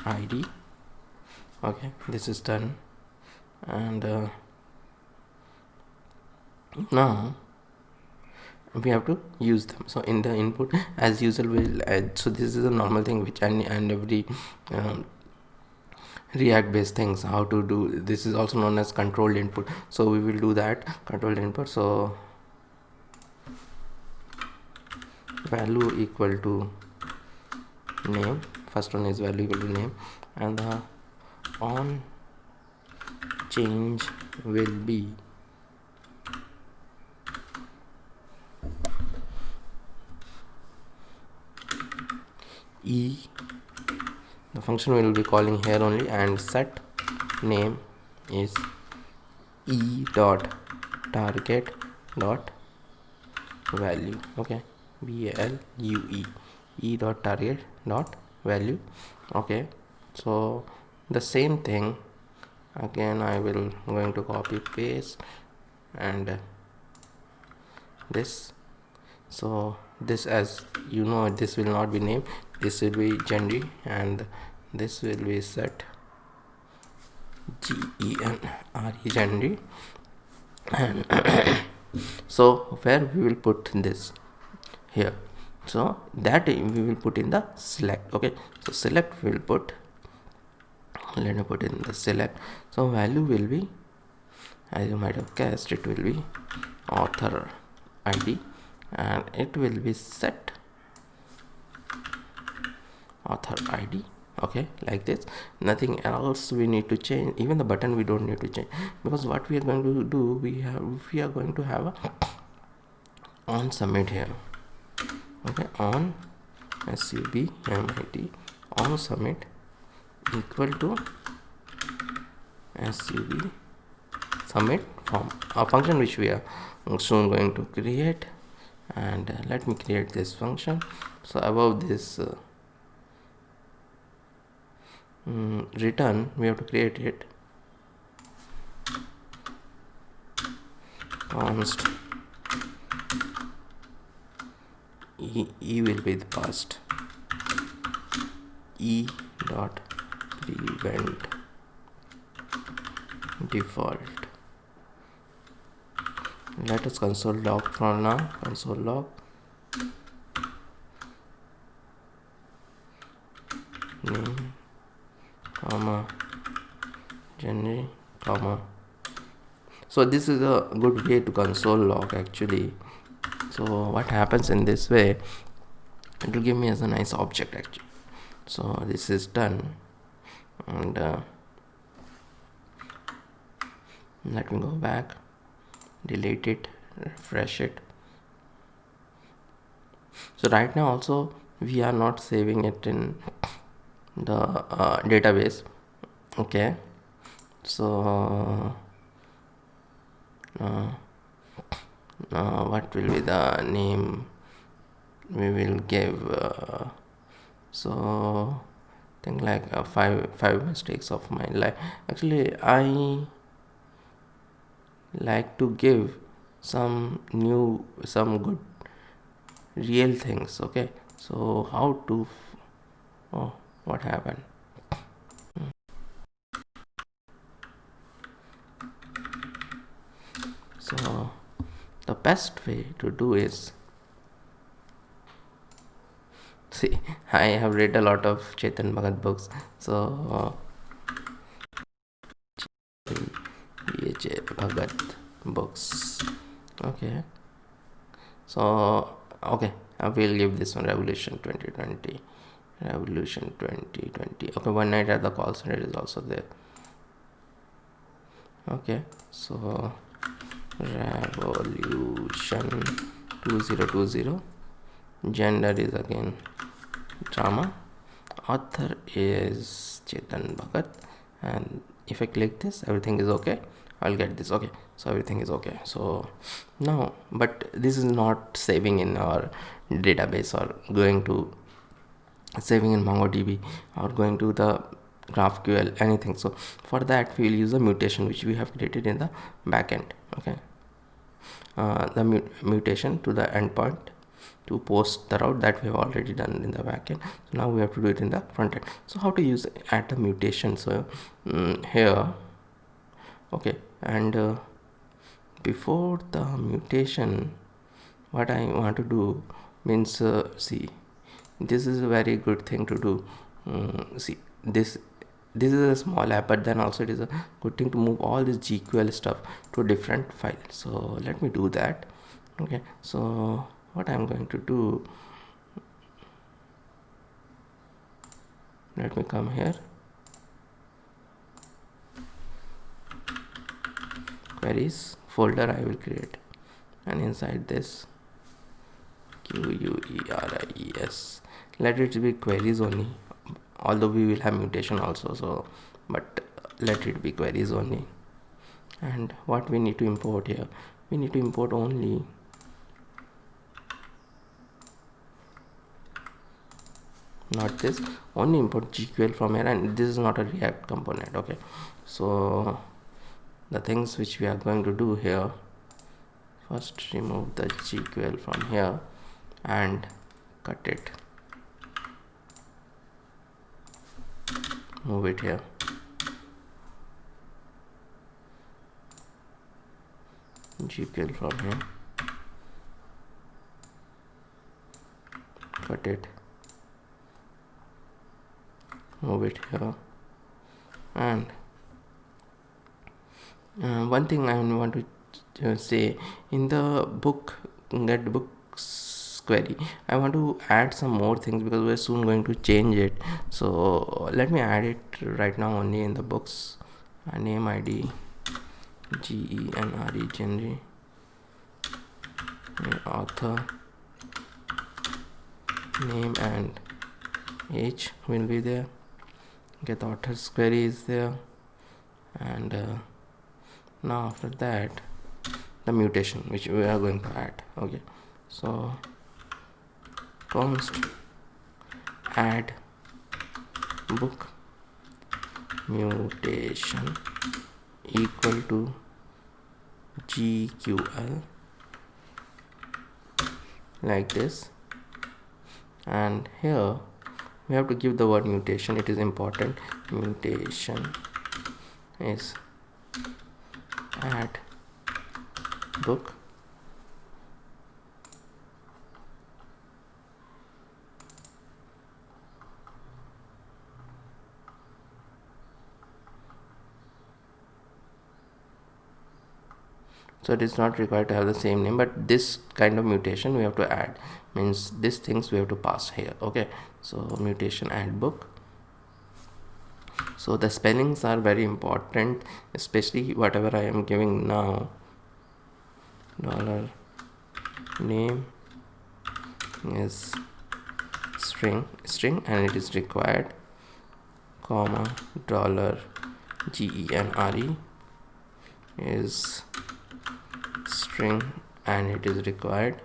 ID. Okay, this is done. And now we have to use them. So in the input, as usual, we'll add. So this is a normal thing which and every react based things how to do. This is also known as controlled input, so we will do that controlled input. So value equal to name, first one is value equal to name, and the on change will be e. The function we will be calling here only, and set name is e dot target dot value. Okay, value e dot target dot value. Okay, so the same thing again I will going to copy paste and this. So this, as you know, this will not be name, this will be genre, and this will be set GENRE genre. And so where we will put this here, so that we will put in the select. Okay, so select we will put, let me put in the select. So value will be, as you might have guessed, it will be author ID, and it will be set author ID. Okay, like this. Nothing else we need to change. Even the button we don't need to change, because what we are going to do, we are going to have a on submit here. Okay, on submit on submit equal to submit form, a function which we are soon going to create. And let me create this function. So above this return, we have to create it const e will be the past, e dot prevent default. Let us console log from now. Console log name comma genre comma. So this is a good way to console log actually. So what happens in this way, it will give me as a nice object actually. So this is done, and let me go back, delete it, refresh it. So right now also we are not saving it in the database. Okay, so what will be the name we will give? So think like five mistakes of my life. Actually, I like to give some good real things. Okay, so how to oh, what happened? So the best way to do is, see, I have read a lot of Chetan Bhagat books. So Bhagat books. Okay, so okay, I will give this one Revolution 2020. Revolution 2020. Okay, One Night at the Call Center is also there. Okay, so Revolution 2020. Gender is again drama. Author is Chetan Bhagat, and if I click this, everything is okay. I'll get this. Okay, so everything is okay. So now, but this is not saving in our database or going to saving in MongoDB or going to the GraphQL, anything. So for that we will use a mutation which we have created in the backend. Okay, the mutation to the endpoint to post the route that we have already done in the backend. So now we have to do it in the front end. So how to use add the mutation? So here, okay, and before the mutation, what I want to do means see, this is a very good thing to do. See, this is a small app, but then also it is a good thing to move all this GQL stuff to a different file. So let me do that. Okay, so what I'm going to do, let me come here, queries folder I will create, and inside this queries, let it be queries only, although we will have mutation also. So but let it be queries only. And what we need to import here, we need to import only not this, only import GQL from here, and this is not a React component. Okay, so the things which we are going to do here, first remove the GQL from here and cut it, move it here, GQL from here, cut it, move it here. And one thing I want to say, in the book get books query, I want to add some more things because we're soon going to change it. So let me add it right now only in the books. Name ID GENRE, genre, author name and age will be there, get author's query is there, and now after that the mutation which we are going to add. Okay, so const add book mutation equal to GQL, like this, and here we have to give the word mutation. It is important. Mutation is add book so it is not required to have the same name, but this kind of mutation we have to add, means these things we have to pass here. Okay, so mutation add book. So the spellings are very important, especially whatever I am giving now. Dollar name is string and it is required, comma dollar GENRE is string and it is required,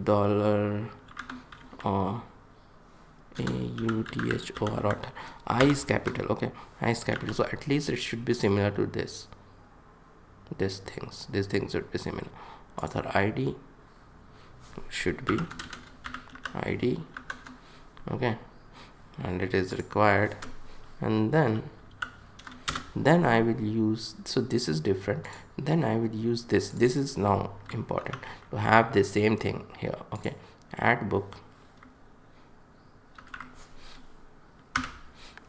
dollar AUTHOR, I is capital. Okay, I is capital, so at least it should be similar to this. These things should be similar. Author ID should be ID. Okay, and it is required, and then I will use, so this is different, then I will use this is now important to have the same thing here. Okay, add book,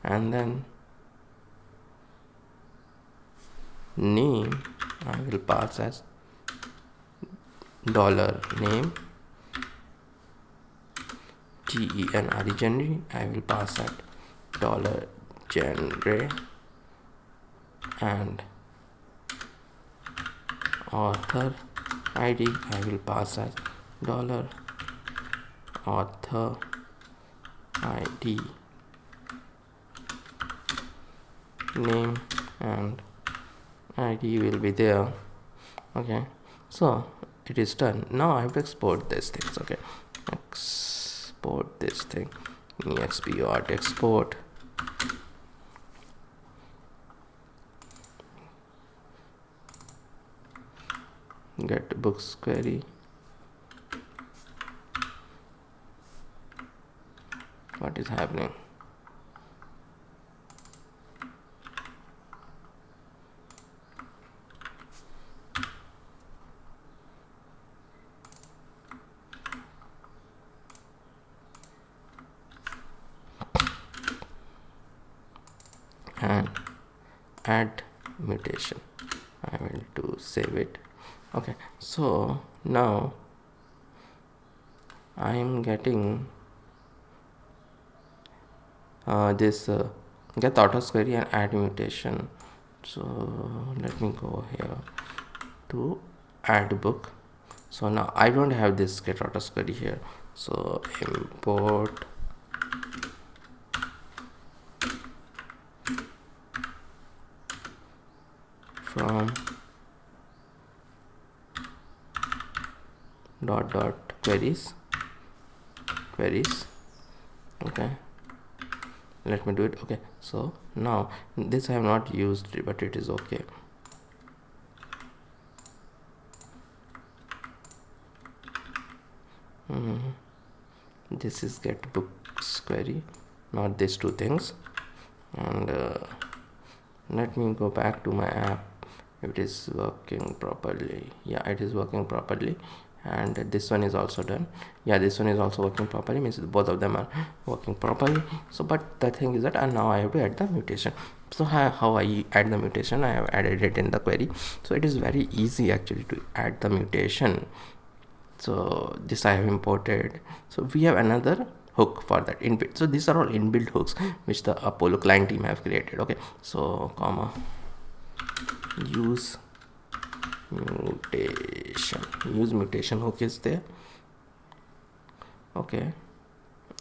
and then name I will pass as dollar name GENRE, genre I will pass at dollar genre, and author ID I will pass as dollar author ID, name and id will be there. Okay, so it is done. Now I have to export these things. Okay, export this thing, export export get books query. What is happening? And add mutation. I will to save it. Okay, so now I am getting this get autos query and add mutation. So let me go here to add book. So now I don't have this get autos query here, so import from dot queries. Okay, let me do it. Okay, so now this I have not used, but it is okay. This is get books query, not these two things. And let me go back to my app. It is working properly. Yeah, it is working properly. And this one is also done. Yeah, this one is also working properly, means both of them are working properly. So but the thing is that now I have to add the mutation. So how I add the mutation? I have added it in the query. So it is very easy actually to add the mutation. So this I have imported. So we have another hook for that inbuilt. So these are all inbuilt hooks which the Apollo client team have created. Okay, so comma use mutation hook is there. Okay,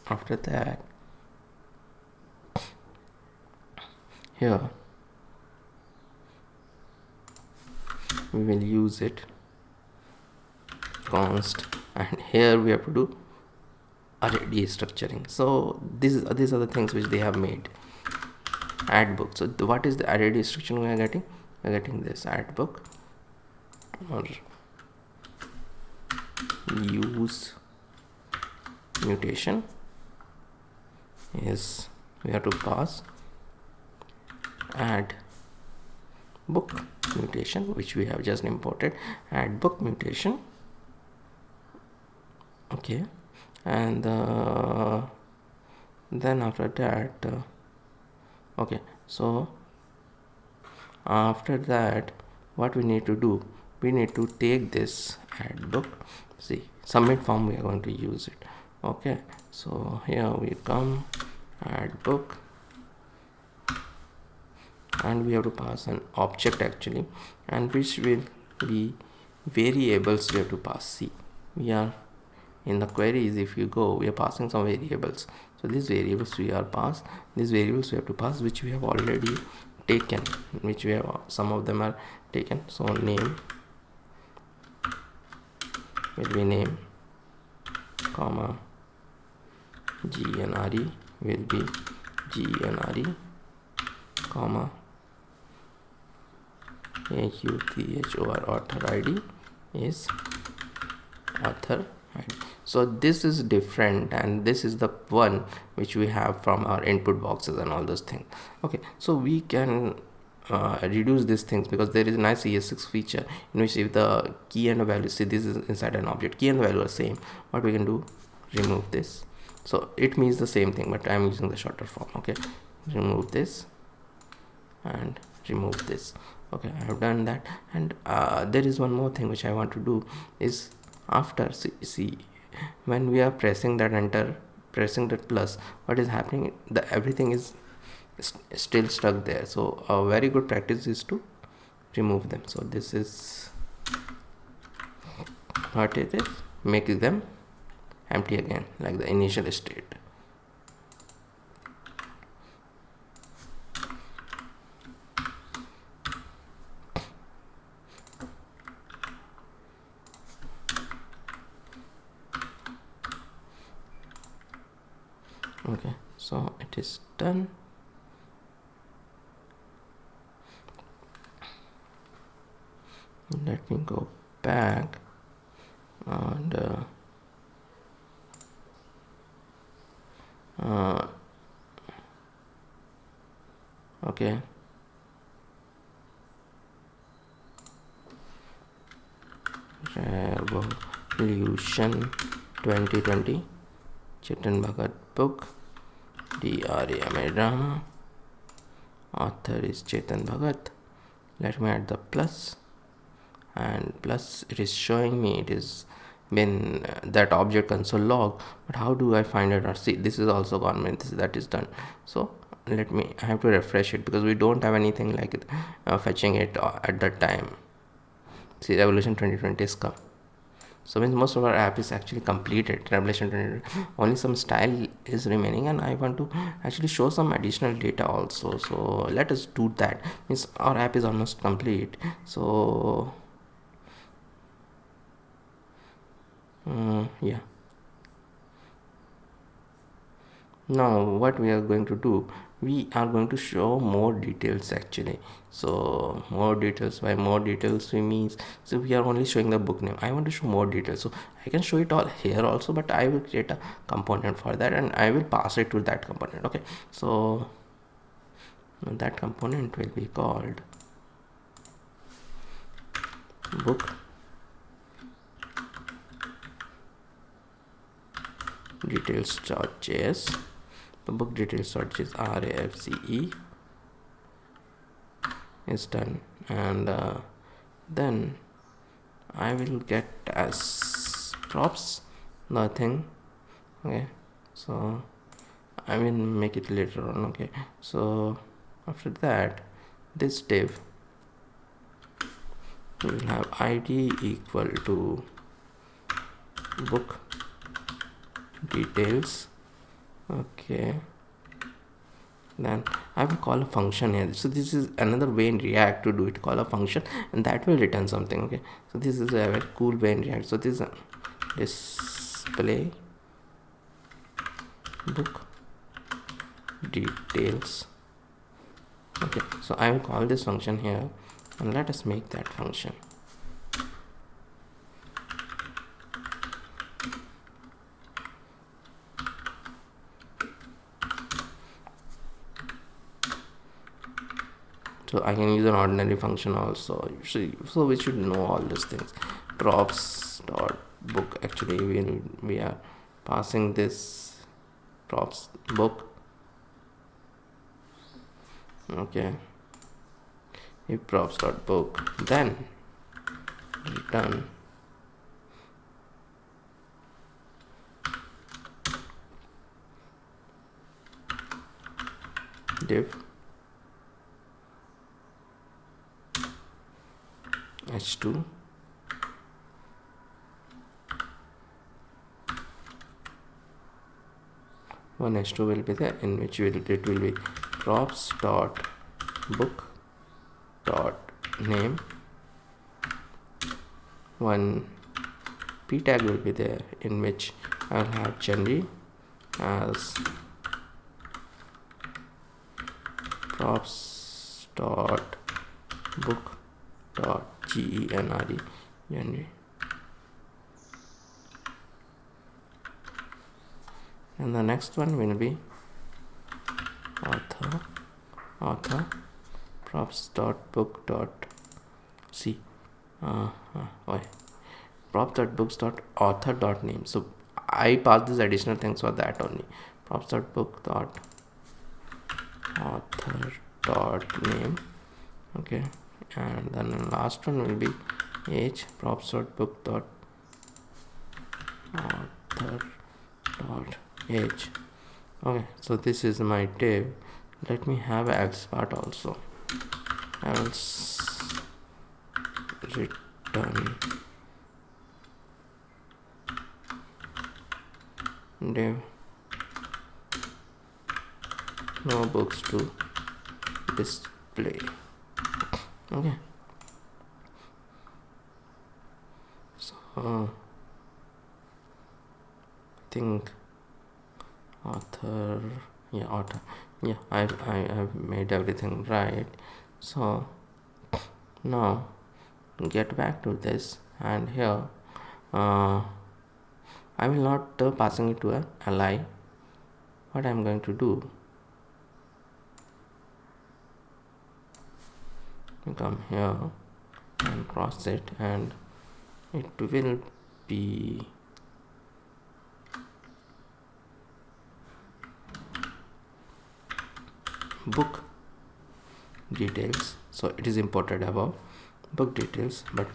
after that here we will use it const, and here we have to do array destructuring. So these are the things which they have made. Add book. So what is the array destructuring we are getting? We are getting this add book or use mutation is we have to pass add book mutation, which we have just imported. Add book mutation. Okay, and then after that okay, so after that what we need to do, we need to take this add book, see submit form, we are going to use it. Okay, so here we come add book, and we have to pass an object actually, and which will be variables we have to pass. See, we are in the queries, if you go, we are passing some variables. So these variables we are pass, these variables we have to pass, which we have already taken, which we have, some of them are taken. So name will be name, comma gnre will be gnre, comma author, author id is author ID. So this is different, and this is the one which we have from our input boxes and all those things. Okay, so we can reduce these things, because there is a nice ES6 feature in which if the key and the value, see this is inside an object, key and the value are same, what we can do, remove this. So it means the same thing, but I am using the shorter form. Okay, remove this and remove this. Okay, I have done that. And there is one more thing which I want to do is, after see when we are pressing that enter, pressing that plus, what is happening, the everything is still stuck there. So a very good practice is to remove them. So this is what it is, make them empty again like the initial state. Okay, so it is done. Let me go back and okay, Revolution 2020 Chetan Bhagat book, DRA drama, author is Chetan Bhagat. Let me add the plus, and plus it is showing me it is been that object console log, but how do I find it? Or see, this is also gone, that is done. So let me, I have to refresh it because we don't have anything like it fetching it at that time. See, Revolution 2020 is come. So means most of our app is actually completed. Revelation 2020, only some style is remaining, and I want to actually show some additional data also. So let us do that. Means our app is almost complete. So yeah. Now what we are going to do, we are going to show more details actually. So more details, by more details we means, so we are only showing the book name. I want to show more details, so I can show it all here also, but I will create a component for that and I will pass it to that component. Okay, so that component will be called book details.js. The book details.js RAFCE is done, and then I will get as props nothing. Okay, so I will make it later on. Okay, so after that, this div will have id equal to book details. Okay, then I will call a function here. So this is another way in React to do it, call a function and that will return something. Okay, so this is a very cool way in React. So this display book details. Okay, so I will call this function here and let us make that function. So I can use an ordinary function also. So we should know all these things. Props dot book, actually we are passing this props book. Okay, if props dot book, then return div h2 one h2 will be there, in which it will be props dot book dot name. One p tag will be there, in which I'll have January as props dot book dot GENRE January. And the next one will be author props dot book dot c props dot books dot author dot name. So I pass these additional things for that only. Props dot book dot author dot name. Okay, and then the last one will be age props dot book dot author dot age. Okay, so this is my div. Let me have else part also. Else return div no books to display. Okay, so I think author, yeah, author, yeah, I've made everything right. So now get back to this, and here I will not passing it to a li. What I'm going to do, come here and cross it, and it will be book details. So it is imported above book details, but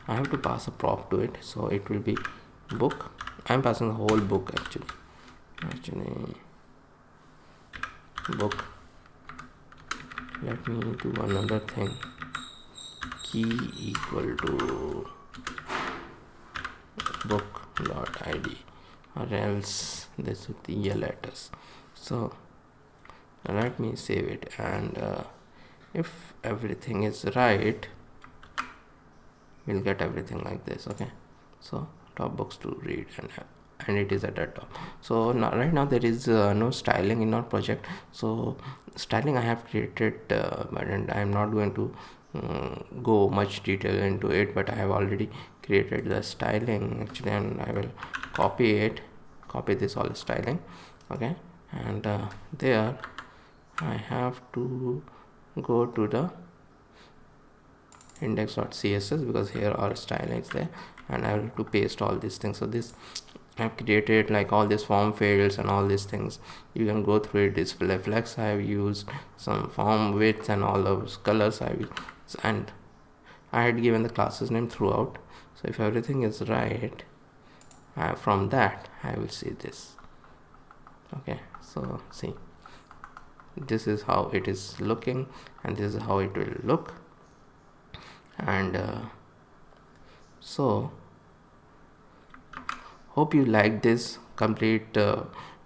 I have to pass a prop to it, so it will be book. I'm passing the whole book actually book. Let me do another thing, key equal to book.id, or else this with the letters. So let me save it, and if everything is right, we'll get everything like this. Okay, so top box to read, and it is at the top. So now, right now there is no styling in our project. So styling I have created, but I'm not going to go much detail into it, but I have already created the styling actually, and I will copy this all styling. Okay, and there I have to go to the index.css, because here our styling is there, and I will to paste all these things. So this I've created like all these form fields and all these things. You can go through it. Display flex I have used, some form width and all those colors I used, and I had given the classes name throughout. So if everything is right, from that I will see this. Okay, so see, this is how it is looking, and this is how it will look. And so hope you like this complete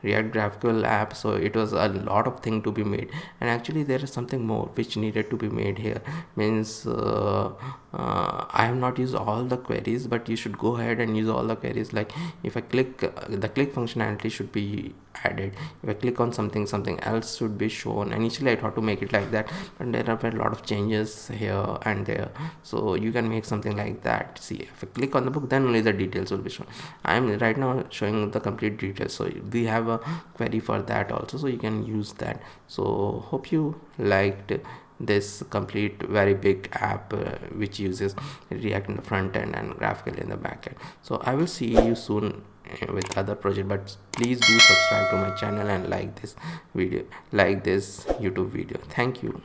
React GraphQL app. So it was a lot of thing to be made, and actually there is something more which needed to be made here. Means I have not used all the queries, but you should go ahead and use all the queries. Like if I click, the click functionality should be added. If I click on something, something else should be shown. Initially I thought to make it like that, but there are a lot of changes here and there, so you can make something like that. See, if I click on the book, then only the details will be shown. I am right now showing the complete details, so we have a query for that also, so you can use that. So hope you liked this complete very big app which uses React in the front end and GraphQL in the back end. So I will see you soon with other project, but please do subscribe to my channel and like this video, like this YouTube video. Thank you.